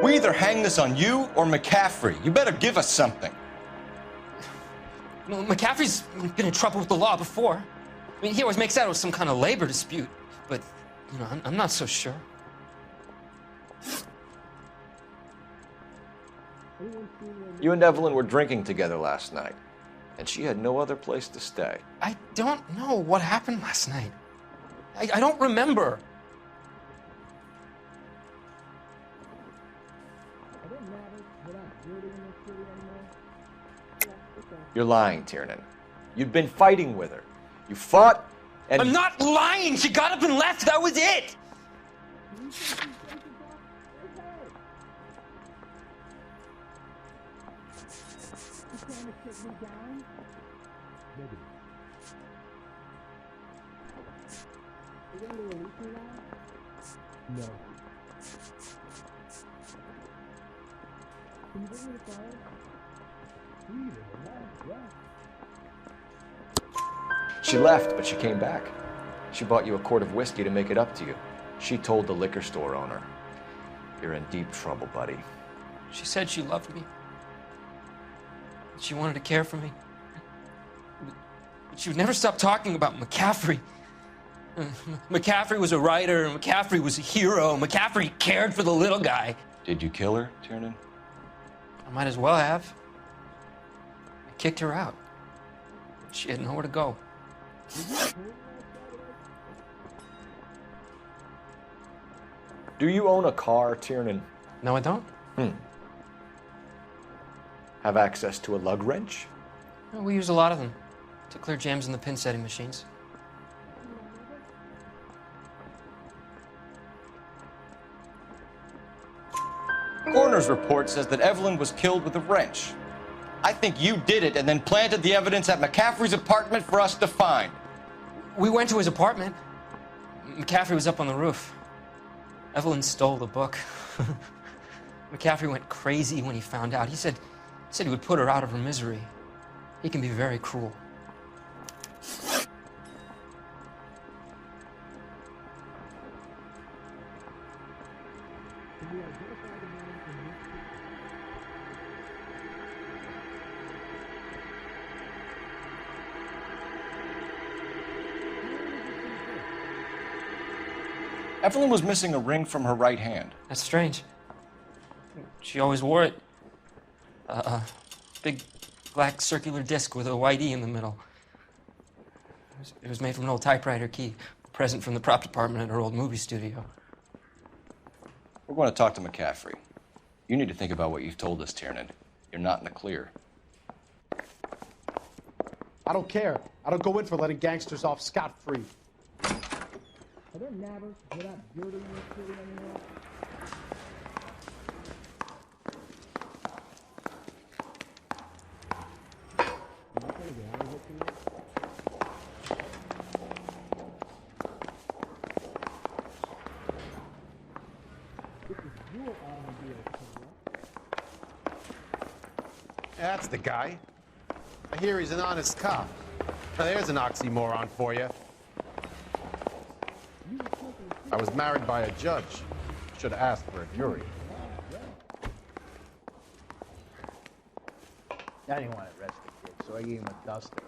We either hang this on you or McCaffrey. You better give us something. Well, McCaffrey's been in trouble with the law before. I mean, he always makes out it was some kind of labor dispute. But, you know, I'm not so sure. You and Evelyn were drinking together last night, and she had no other place to stay. I don't know what happened last night. I don't remember. You're lying, Tiernan. You've been fighting with her. You fought, and... I'm not lying! She got up and left! That was it! No. She left, but she came back. She bought you a quart of whiskey to make it up to you. She told the liquor store owner. You're in deep trouble, buddy. She said she loved me. She wanted to care for me. But she would never stop talking about McCaffrey. McCaffrey was a writer, McCaffrey was a hero, McCaffrey cared for the little guy. Did you kill her, Tiernan? I might as well have. I kicked her out. She had nowhere to go. Do you own a car, Tiernan? No, I don't. Have access to a lug wrench? No, we use a lot of them to clear jams in the pin setting machines. Coroner's report says that Evelyn was killed with a wrench. I think you did it and then planted the evidence at McCaffrey's apartment for us to find. We went to his apartment. McCaffrey was up on the roof. Evelyn stole the book. McCaffrey went crazy when he found out. He said he would put her out of her misery. He can be very cruel. Evelyn was missing a ring from her right hand. That's strange. She always wore it. Big black circular disc with a white E in the middle. It was made from an old typewriter key, a present from the prop department at her old movie studio. We're going to talk to McCaffrey. You need to think about what you've told us, Tiernan. You're not in the clear. I don't care. I don't go in for letting gangsters off scot-free. Are there nabbers without dirty in the city anymore? That's the guy. I hear he's an honest cop. Now there's an oxymoron for you. I was married by a judge. Should have asked for a jury. I didn't want to arrest the kid, so I gave him a duster.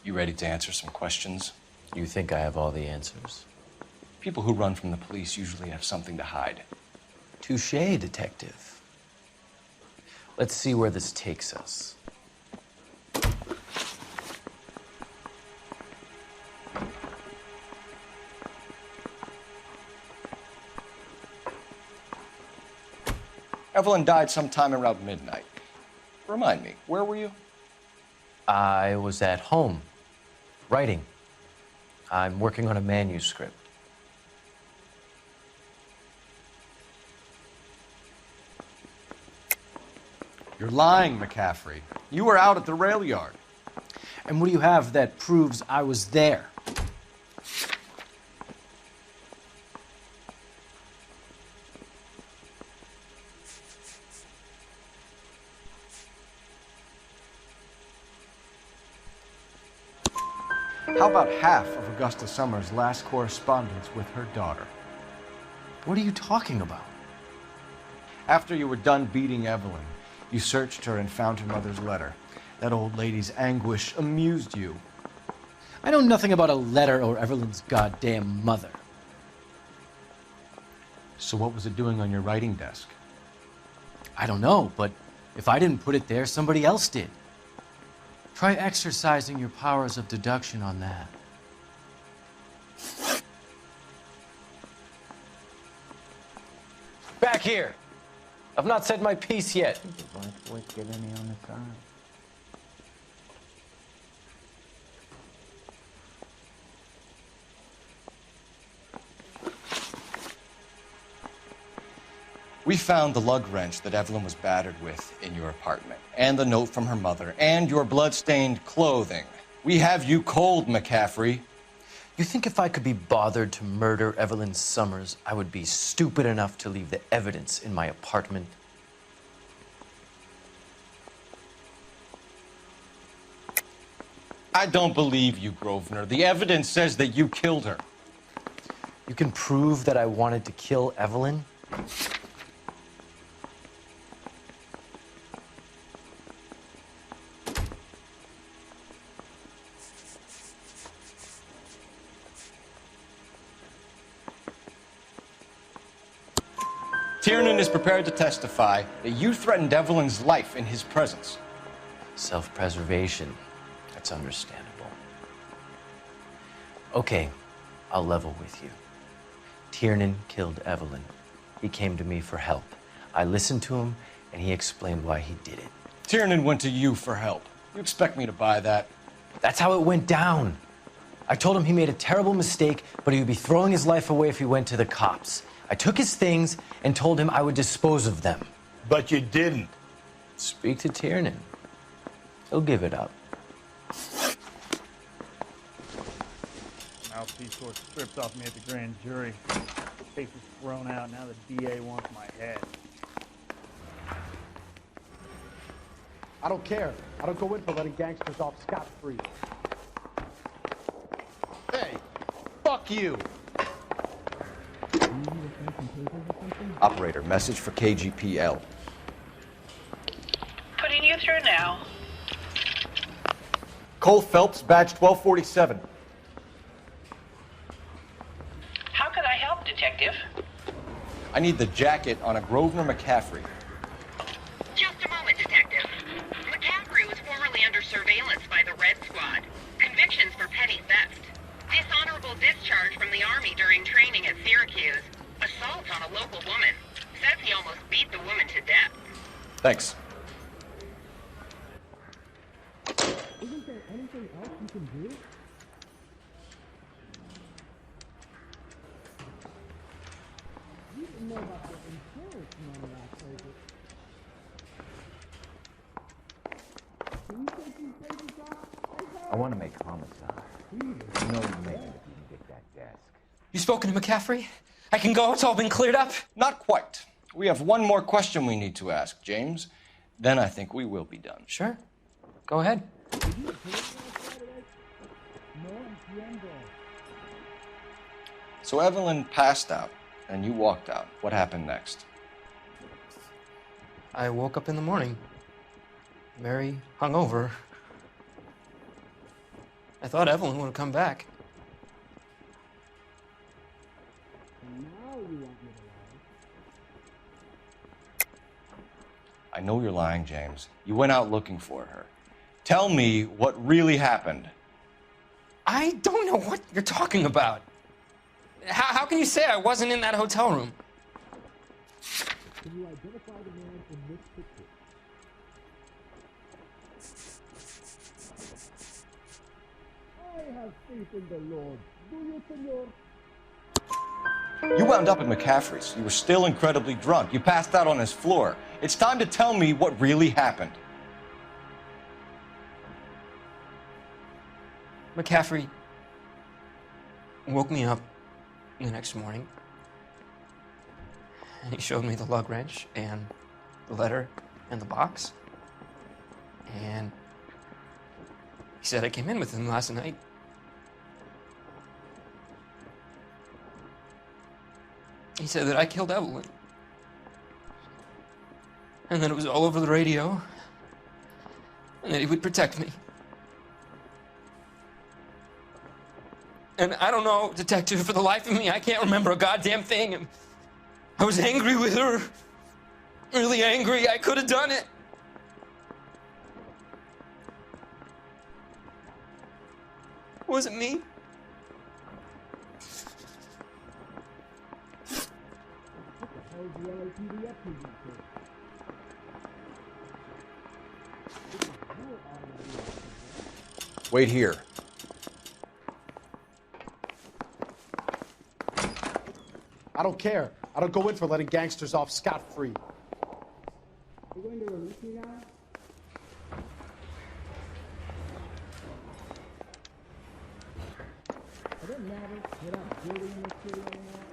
You ready to answer some questions? You think I have all the answers? People who run from the police usually have something to hide. Touché, detective. Let's see where this takes us. Evelyn died sometime around midnight. Remind me, where were you? I was at home, writing. I'm working on a manuscript. You're lying, McCaffrey. You were out at the rail yard. And what do you have that proves I was there? How about half of Augusta Summers' last correspondence with her daughter? What are you talking about? After you were done beating Evelyn, you searched her and found her mother's letter. That old lady's anguish amused you. I know nothing about a letter or Evelyn's goddamn mother. So what was it doing on your writing desk? I don't know, but if I didn't put it there, somebody else did. Try exercising your powers of deduction on that. Back here! I've not said my piece yet. Did the Black boys get any on the side? We found the lug wrench that Evelyn was battered with in your apartment, and the note from her mother, and your blood-stained clothing. We have you cold, McCaffrey. You think if I could be bothered to murder Evelyn Summers, I would be stupid enough to leave the evidence in my apartment? I don't believe you, Grosvenor. The evidence says that you killed her. You can prove that I wanted to kill Evelyn? Tiernan is prepared to testify that you threatened Evelyn's life in his presence. Self-preservation. That's understandable. Okay, I'll level with you. Tiernan killed Evelyn. He came to me for help. I listened to him, and he explained why he did it. Tiernan went to you for help. You expect me to buy that? That's how it went down. I told him he made a terrible mistake, but he would be throwing his life away if he went to the cops. I took his things and told him I would dispose of them. But you didn't. Speak to Tiernan. He'll give it up. Mouthpiece was stripped off me at the grand jury. Face was thrown out. Now the DA wants my head. I don't care. I don't go in for letting gangsters off scot-free. Hey, fuck Fuck you. Operator, message for KGPL. Putting you through now. Cole Phelps, badge 1247. How can I help, Detective? I need the jacket on a Grosvenor McCaffrey. Just a moment, Detective. McCaffrey was formerly under surveillance by the Red Squad. Convictions for petty theft. Dishonorable discharge from the Army during training at Syracuse. Assault on a local woman. Says he almost beat the woman to death. Thanks. Isn't there anything else you can do? You didn't know about the insurance money last Thursday. Can you take these papers off? I want to make homicide. You know you make it if you can get that desk. You spoken to McCaffrey? I can go? It's all been cleared up? Not quite. We have one more question we need to ask, James. Then I think we will be done. Sure. Go ahead. So Evelyn passed out, and you walked out. What happened next? I woke up in the morning, very hungover. I thought Evelyn would have come back. Now you want me to lie. I know you're lying, James. You went out looking for her. Tell me what really happened. I don't know what you're talking about. How can you say I wasn't in that hotel room? Can you identify the man in this picture? I have faith in the Lord. Do you, senor? You wound up at McCaffrey's. You were still incredibly drunk. You passed out on his floor. It's time to tell me what really happened. McCaffrey woke me up the next morning, and he showed me the lug wrench and the letter and the box, and he said I came in with him last night. He said that I killed Evelyn, and that it was all over the radio, and that he would protect me. And I don't know, Detective, for the life of me, I can't remember a goddamn thing. And I was angry with her. Really angry. I could have done it. Was it me? Wait here. I don't care. I don't go in for letting gangsters off scot-free. You going to release me now? I don't matter. You're not building in this city anymore.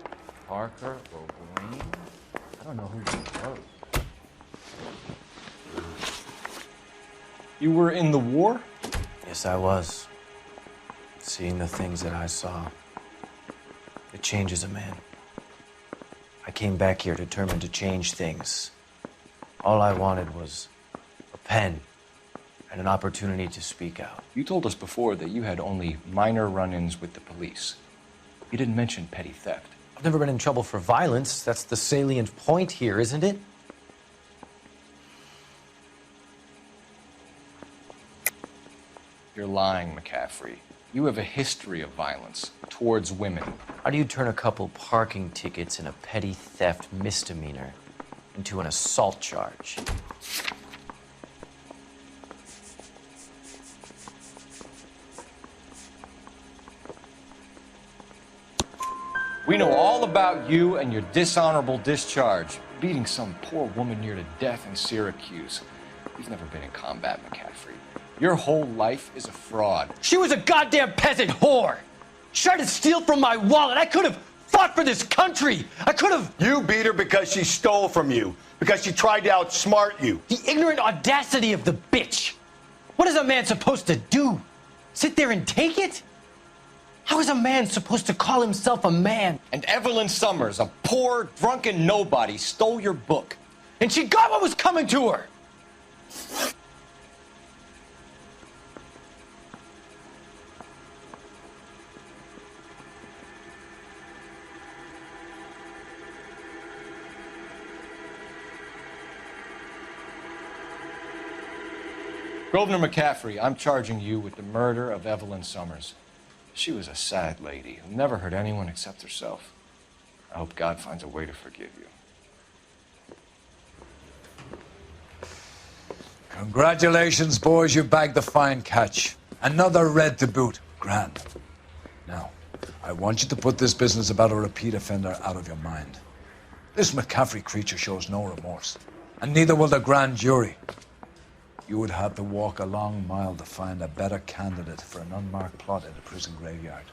Parker or Green? I don't know who you are. You were in the war? Yes, I was. Seeing the things that I saw, it changes a man. I came back here determined to change things. All I wanted was a pen and an opportunity to speak out. You told us before that you had only minor run-ins with the police. You didn't mention petty theft. I've never been in trouble for violence. That's the salient point here, isn't it? You're lying, McCaffrey. You have a history of violence towards women. How do you turn a couple parking tickets and a petty theft misdemeanor into an assault charge? We know all about you and your dishonorable discharge, beating some poor woman near to death in Syracuse. You've never been in combat, McCaffrey. Your whole life is a fraud. She was a goddamn peasant whore! She tried to steal from my wallet. I could have fought for this country. I could have... You beat her because she stole from you. Because she tried to outsmart you. The ignorant audacity of the bitch. What is a man supposed to do? Sit there and take it? How is a man supposed to call himself a man? And Evelyn Summers, a poor, drunken nobody, stole your book. And she got what was coming to her! Grosvenor McCaffrey, I'm charging you with the murder of Evelyn Summers. She was a sad lady who never hurt anyone except herself. I hope God finds a way to forgive you. Congratulations, boys. You bagged the fine catch. Another red to boot. Grand. Now, I want you to put this business about a repeat offender out of your mind. This McCaffrey creature shows no remorse, and neither will the grand jury. You would have to walk a long mile to find a better candidate for an unmarked plot in a prison graveyard.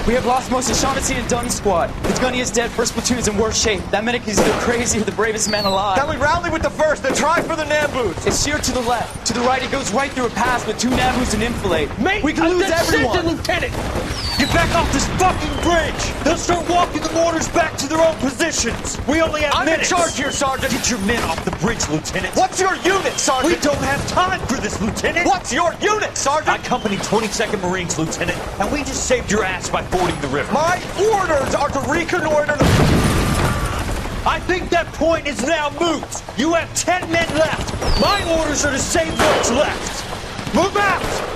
We have lost most of Shaughnessy and Dunn's squad. The gunny is dead, first platoon's in worse shape. That medic is either crazy or the bravest man alive. Now we rally with the first and try for the Nambus! It's sheer to the left. To the right, it goes right through a pass with 2 Nambus and enfilade. Mate, we can lose everyone! Lieutenant! Get back off this fucking bridge! They'll start walking the mortars back to their own positions! We only have minutes! I'm in charge here, Sergeant! Get your men off the bridge, Lieutenant! What's your unit, Sergeant? We don't have time for this, Lieutenant! What's your unit, Sergeant? I company 22nd Marines, Lieutenant, and we just saved your ass by fording the river. My orders are to reconnoiter the... I think that point is now moot! You have 10 men left! My orders are to save what's left! Move out!